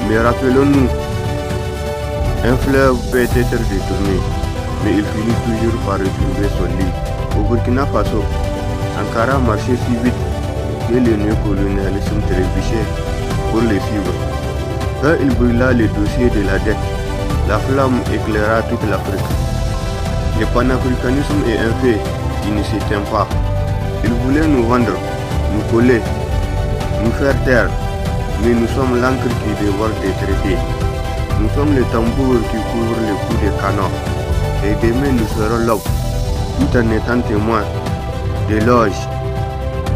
Mais rappelons-nous, un fleuve peut être détourné, mais il finit toujours par retrouver son lit. Au Burkina Faso, Sankara marchait si vite que le néocolonialisme trébuchait pour le suivre. Quand il brûla le dossier de la dette, la flamme éclaira toute l'Afrique. Le panafricanisme est un fait qui ne s'éteint pas. Il voulait nous vendre, nous coller, nous faire taire, mais nous sommes l'encre qui dévore des traités. Nous sommes le tambour qui couvre le coup des canons. Et demain nous serons l'aube, tout en étant témoins d'éloges,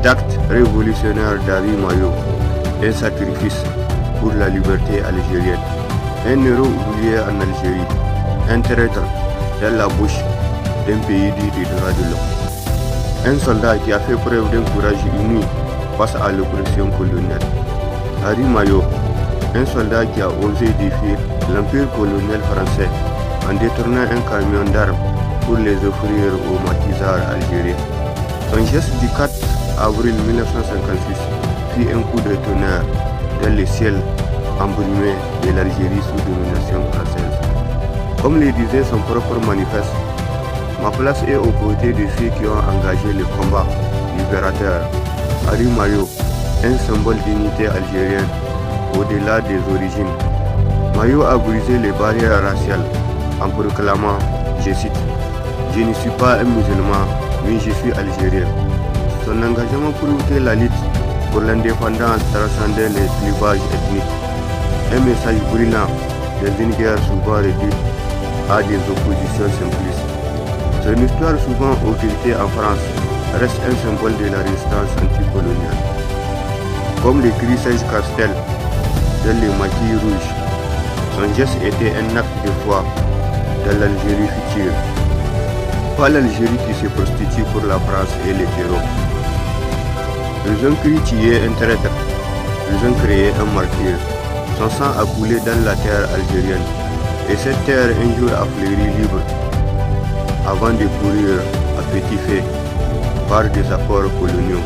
d'actes révolutionnaires d'Harry Mayo, un sacrifice pour la liberté algérienne. Un héros oublié en Algérie, un traître dans la bouche d'un pays dit des droits de l'homme. Un soldat qui a fait preuve d'un courage inouï face à l'oppression coloniale. Harry Mayo, un soldat qui a osé défier l'empire colonial français en détournant un camion d'armes pour les offrir aux maquisards algériens. Son geste du 4 avril 1956 fit un coup de tonnerre dans le ciel embrumé de l'Algérie sous domination française. Comme le disait son propre manifeste, ma place est aux côtés de ceux qui ont engagé le combat libérateur. Harry Mayo, un symbole d'unité algérienne au-delà des origines. Mayo a brisé les barrières raciales en proclamant, je cite, « Je ne suis pas un musulman, mais je suis algérien ». Son engagement prouve que la lutte pour l'indépendance transcendait les clivages ethniques. Un message brillant dans une guerre souvent réduite à des oppositions simplistes. Son histoire souvent occultée en France reste un symbole de la résistance anticoloniale. Comme l'écrit Serge Castel dans Les Maquis Rouges, son geste était un acte de foi dans l'Algérie future. Pas l'Algérie qui se prostitue pour la France et les terreaux. Ils ont cru tuer un traître, ils ont créé un martyr. Son sang a coulé dans la terre algérienne, et cette terre un jour a fleuri libre, avant de courir à petit feu par des accords coloniaux.